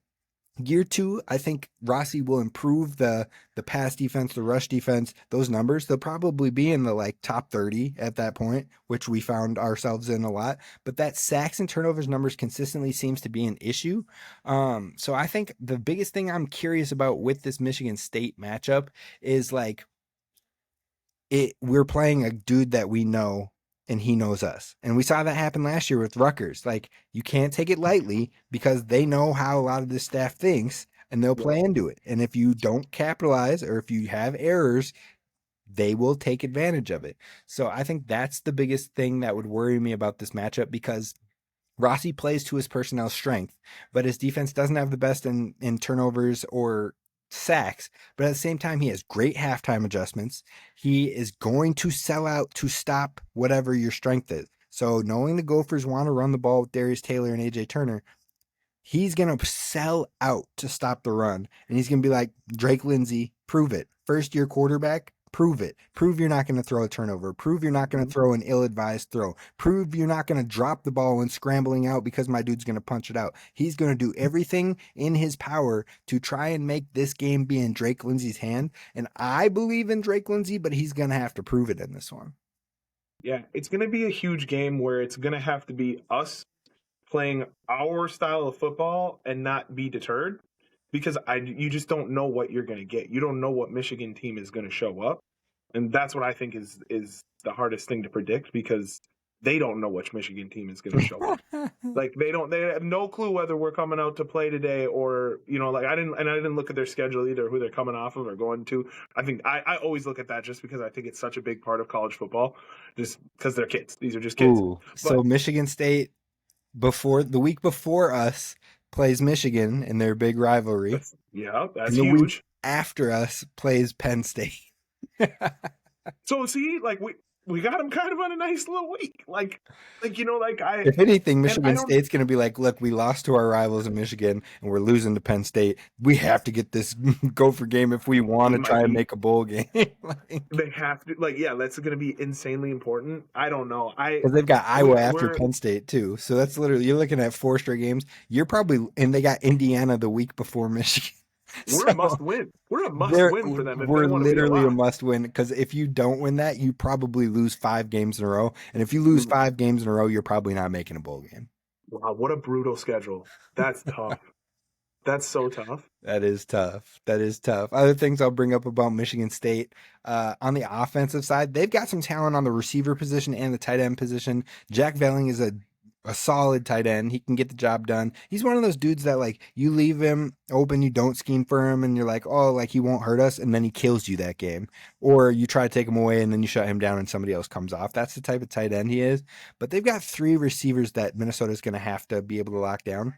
year two, I think Rossi will improve the pass defense, the rush defense, those numbers. They'll probably be in the like top 30 at that point, which we found ourselves in a lot. But that sacks and turnovers numbers consistently seems to be an issue. So I think the biggest thing I'm curious about with this Michigan State matchup is like we're playing a dude that we know and he knows us. And we saw that happen last year with Rutgers. Like, you can't take it lightly because they know how a lot of this staff thinks and they'll play into it. And if you don't capitalize or if you have errors, they will take advantage of it. So I think that's the biggest thing that would worry me about this matchup, because Rossi plays to his personnel strength, but his defense doesn't have the best in turnovers or sacks. But at the same time, he has great halftime adjustments. He is going to sell out to stop whatever your strength is. So knowing the Gophers want to run the ball with Darius Taylor and AJ Turner, he's going to sell out to stop the run. And he's going to be like, Drake Lindsay, prove it. First year quarterback, prove it. Prove you're not going to throw a turnover. Prove you're not going to throw an ill-advised throw. Prove you're not going to drop the ball when scrambling out because my dude's going to punch it out. He's going to do everything in his power to try and make this game be in Drake Lindsay's hand. And I believe in Drake Lindsay, but he's going to have to prove it in this one. Yeah, it's going to be a huge game where it's going to have to be us playing our style of football and not be deterred, because you just don't know what you're going to get. You don't know what Michigan team is going to show up. And that's what I think is the hardest thing to predict, because they don't know which Michigan team is going to show up. Like they have no clue whether we're coming out to play today or, like I didn't look at their schedule either, who they're coming off of or going to. I think I always look at that just because I think it's such a big part of college football, just because they're kids. These are just kids. Ooh, so Michigan State the week before us plays Michigan in their big rivalry. That's and the huge. Week after us plays Penn State. So see, like we got them kind of on a nice little week. If anything, Michigan State's going to be like, look, we lost to our rivals in Michigan and we're losing to Penn State. We have to get this Gopher game if we want to try and make a bowl game. They have to, that's going to be insanely important. I don't know. Because they've got Iowa after Penn State too. So that's literally, you're looking at 4 straight games. And they got Indiana the week before Michigan. We're a must win. We're a must win for them. We're literally a must win, because if you don't win that, you probably lose 5 games in a row. And if you lose 5 games in a row, you're probably not making a bowl game. Wow, what a brutal schedule. That's tough. That's so tough. That is tough. Other things I'll bring up about Michigan State, on the offensive side, they've got some talent on the receiver position and the tight end position. Jack Velling is a solid tight end. He can get the job done. He's one of those dudes that, like, you leave him open, you don't scheme for him, and you're like, oh, like, he won't hurt us, and then he kills you that game. Or you try to take him away, and then you shut him down, and somebody else comes off. That's the type of tight end he is. But they've got 3 receivers that Minnesota's going to have to be able to lock down.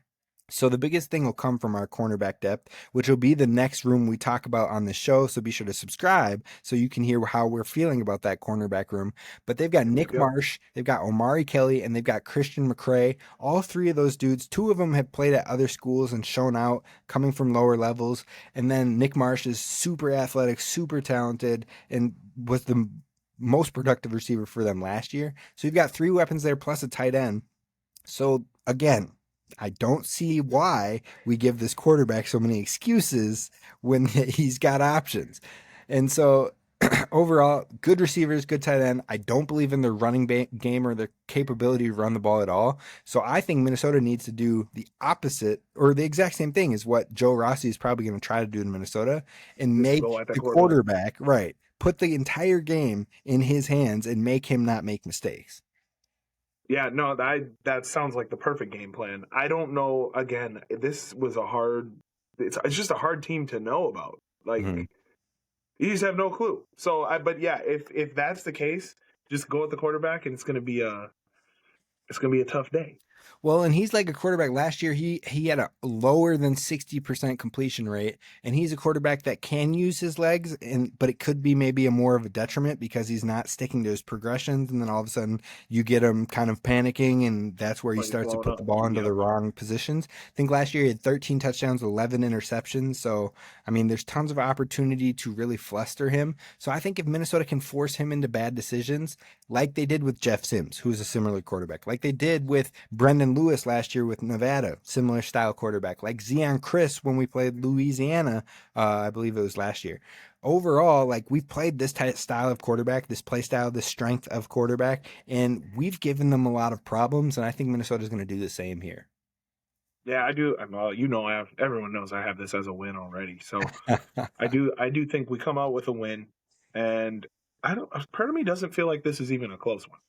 So the biggest thing will come from our cornerback depth, which will be the next room we talk about on the show. So be sure to subscribe so you can hear how we're feeling about that cornerback room. But they've got Nick Marsh, they've got Omari Kelly, and they've got Christian McCray. All 3 of those dudes, 2 of them have played at other schools and shown out coming from lower levels. And then Nick Marsh is super athletic, super talented, and was the most productive receiver for them last year. So you've got 3 weapons there plus a tight end. So again, I don't see why we give this quarterback so many excuses when he's got options. And so Overall, good receivers, good tight end. I don't believe in their running game or their capability to run the ball at all. So I think Minnesota needs to do the opposite or the exact same thing as what Joe Rossi is probably going to try to do in Minnesota and Just make go at the the quarterback. quarterback, right, put the entire game in his hands and make him not make mistakes. Yeah, no, that sounds like the perfect game plan. I don't know. Again, this was a hard. It's just a hard team to know about. Mm-hmm. Like you just have no clue. So, but yeah, if that's the case, just go at the quarterback, and it's gonna be a tough day. Well, and he's like a quarterback. Last year, he had a lower than 60% completion rate, and he's a quarterback that can use his legs, but it could be maybe a more of a detriment because he's not sticking to his progressions, and then all of a sudden you get him kind of panicking, and that's where he Plays starts to blown put the up. ball into the Yep. wrong positions. I think last year he had 13 touchdowns, 11 interceptions. So I mean, there's tons of opportunity to really fluster him. So I think if Minnesota can force him into bad decisions, like they did with Jeff Sims, who's a similar quarterback, like they did with Brendan Lewis last year with Nevada, similar style quarterback, like Zion Chris when we played Louisiana, I believe it was last year. Overall, like we've played this type style of quarterback, this play style, this strength of quarterback, and we've given them a lot of problems. And I think Minnesota's going to do the same here. Yeah, I do. Well, I have. Everyone knows I have this as a win already. So I do think we come out with a win, and I don't. Part of me doesn't feel like this is even a close one.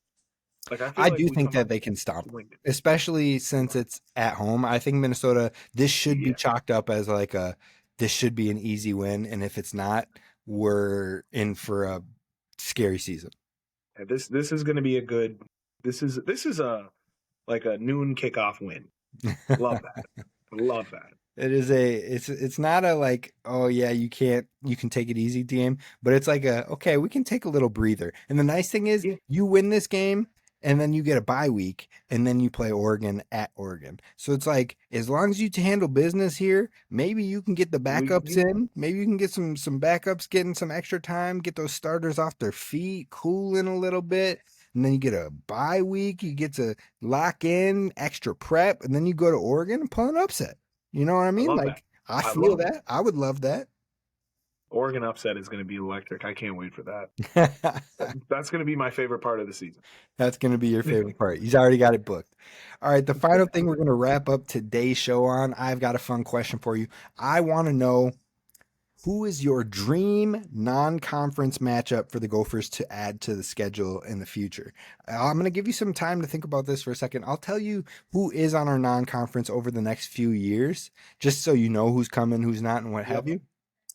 Like I feel I like do we think come that out they can stomp, swinging. especially since it's at home. I think Minnesota, this should be Yeah, chalked up as like this should be an easy win. And if it's not, we're in for a scary season. yeah, this is going to be a good. This is a like a noon kickoff win. Love that. Love that. It's not a like, oh yeah, you can take it easy game, but it's like a okay, we can take a little breather. And the nice thing is Yeah, you win this game and then you get a bye week and then you play Oregon at Oregon. So it's like as long as you handle business here, maybe you can get the backups we in. Maybe you can get some backups getting some extra time, get those starters off their feet, cooling a little bit. And then you get a bye week, you get to lock in extra prep, and then you go to Oregon and pull an upset. You know what I I mean? love that. Like, I I feel love it. that. I would love that. Oregon upset is going to be electric. I can't wait for that. That's going to be my favorite part of the season. That's going to be your favorite part. He's already got it booked. All right. The final thing we're going to wrap up today's show on, I've got a fun question for you. I want to know who is your dream non-conference matchup for the Gophers to add to the schedule in the future? I'm going to give you some time to think about this for a second. I'll tell you who is on our non-conference over the next few years, just so you know who's coming, who's not, and what have Yep. you.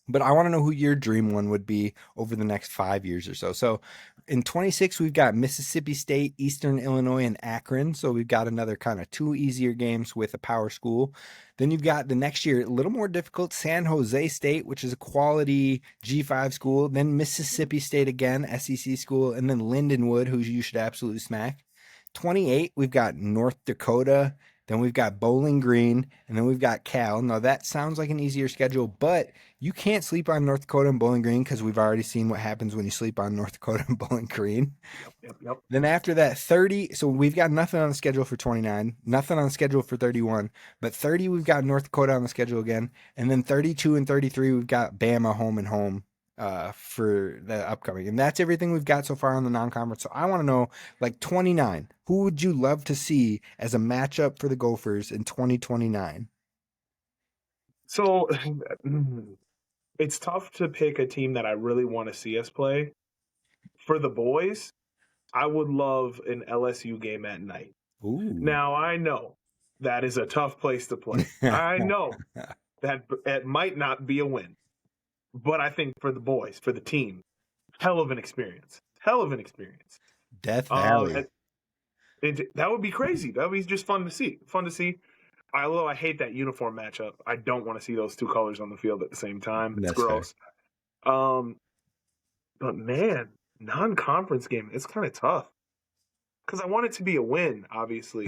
But I want to know who your dream one would be over the next 5 years or so. So in 26, we've got Mississippi State, Eastern Illinois, and Akron. So we've got another kind of two easier games with a power school. Then you've got the next year, a little more difficult, San Jose State, which is a quality G5 school. Then Mississippi State again, SEC school. And then Lindenwood, who you should absolutely smack. 28, we've got North Dakota. Then we've got Bowling Green, and then we've got Cal. Now that sounds like an easier schedule, but you can't sleep on North Dakota and Bowling Green because we've already seen what happens when you sleep on North Dakota and Bowling Green. Yep. Yep. Yep. Then after that, 30. So we've got nothing on the schedule for 29, nothing on the schedule for 31. But 30, we've got North Dakota on the schedule again. And then 32 and 33, we've got Bama home and home for the upcoming. And that's everything we've got so far on the non conference. So I want to know, like 29, who would you love to see as a matchup for the Gophers in 2029? So it's tough to pick a team that I really want to see us play. For the boys, I would love an LSU game at night. Ooh. Now, I know that is a tough place to play. I know that it might not be a win, but I think for the boys, for the team, hell of an experience. Hell of an experience. Death Um, Valley. and that would be crazy. That would be just fun to see. Fun to see. Although I hate that uniform matchup, I don't want to see those two colors on the field at the same time. It's That's fair. gross. Um, but man, non-conference game, it's kind of tough because I want it to be a win. Obviously,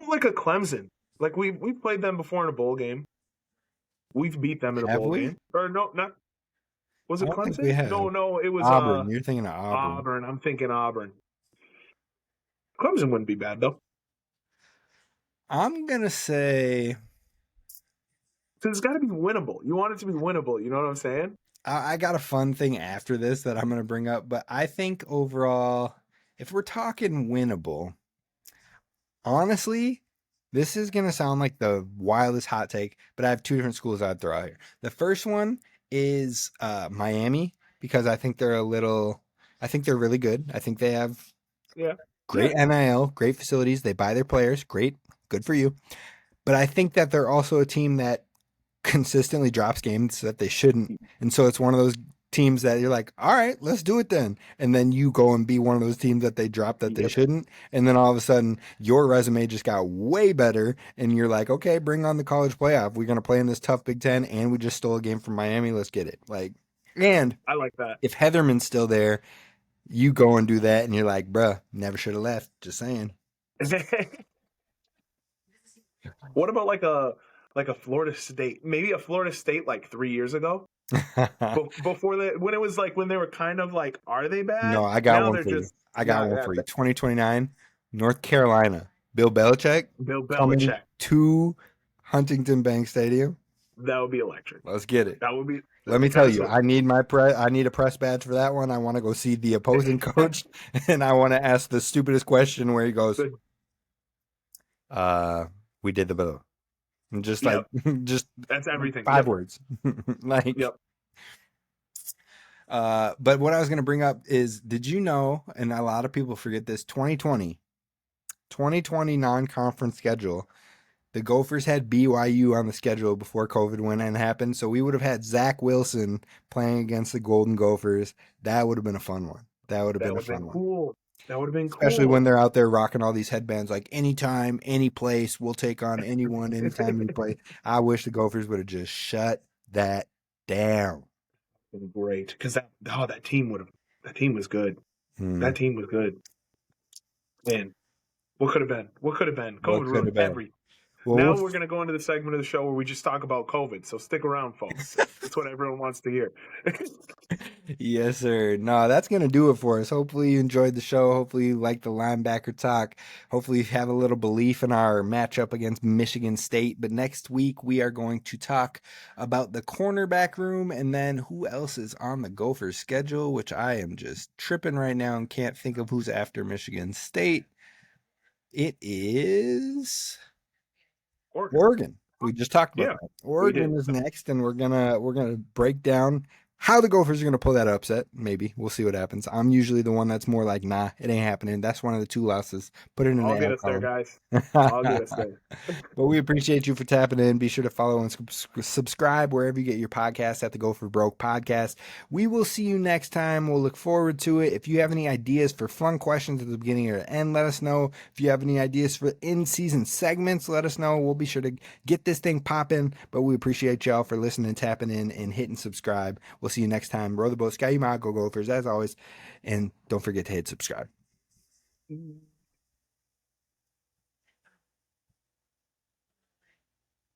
like a Clemson. Like we've played them before in a bowl game. We've beat them in a Have bowl we? game. Or no, not was I it don't think we Clemson? have. No, it was Auburn. You're thinking of Auburn. Auburn. I'm thinking Auburn. Clemson wouldn't be bad though. I'm gonna say So it's got to be winnable. You want it to be winnable. You know what I'm saying? I got a fun thing after this that I'm going to bring up, but I think overall, if we're talking winnable, honestly, this is going to sound like the wildest hot take, but I have two different schools I'd throw out here. The first one is Miami because I think they're really good. I think they have Yeah. great Yeah. NIL, great facilities. They buy their players. Great. Good for you. But I think that they're also a team that consistently drops games that they shouldn't. And so it's one of those teams that you're like, all right, let's do it then. And then you go and be one of those teams that they drop that they Yep. shouldn't. And then all of a sudden your resume just got way better. And you're like, okay, bring on the college playoff. We're going to play in this tough Big Ten. And we just stole a game from Miami. Let's get it. Like, and I like that. if Heatherman's still there, you go and do that. And you're like, bruh, never should have left. Just saying. What about like a Florida State? Maybe a Florida State like 3 years ago. Before that, when it was like when they were kind of like, are they No, bad? I got Now one they're for you. just I got one yeah, for you. 2029, North Carolina. Bill Belichick Bill coming Belichick. to Huntington Bank Stadium. That would be electric. Let's get it. That would be Let me tell you, absolutely. I need I need a press badge for that one. I want to go see the opposing coach, and I want to ask the stupidest question where he goes, Good. we did the bill. And just like Yep. just That's everything. 5 Yep. words. Like Yep. but what I was going to bring up is, did you know, and a lot of people forget this, 2020 non-conference schedule, the Gophers had BYU on the schedule before COVID went and happened, so we would have had Zach Wilson playing against the Golden Gophers. That would have been a fun one. That would have That been a would have fun been one. cool. That would have been Especially when cool. they're out there rocking all these headbands, like anytime, any place, we'll take on anyone, anytime you play. I wish the Gophers would have just shut that down. Great, because that team was good. Hmm. That team was good. Man, what could have been? What could have been? What COVID could ruined have been? everything. Well, Now we're going to go into the segment of the show where we just talk about COVID. So stick around, folks. That's what everyone wants to hear. yes, sir. No, that's going to do it for us. Hopefully, you enjoyed the show. Hopefully, you like the linebacker talk. Hopefully, you have a little belief in our matchup against Michigan State. But next week, we are going to talk about the cornerback room and then who else is on the Gophers schedule, which I am just tripping right now and can't think of who's after Michigan State. It is Oregon. We just talked about Yeah, that. we did. Oregon is next, and we're gonna break down how the Gophers are gonna pull that upset. Maybe we'll see what happens. I'm usually the one that's more like, nah, it ain't happening. That's one of the 2 losses. Put it in I'll the get ad us there, column. guys. I'll get us there. But we appreciate you for tapping in. Be sure to follow and subscribe wherever you get your podcasts at the Go for Broke podcast. We will see you next time. We'll look forward to it. If you have any ideas for fun questions at the beginning or end, let us know. If you have any ideas for in-season segments, let us know. We'll be sure to get this thing popping. But we appreciate y'all for listening, tapping in, and hitting subscribe. We'll see you next time. Row the boat, Sky, you might go Gophers as always. And don't forget to hit subscribe.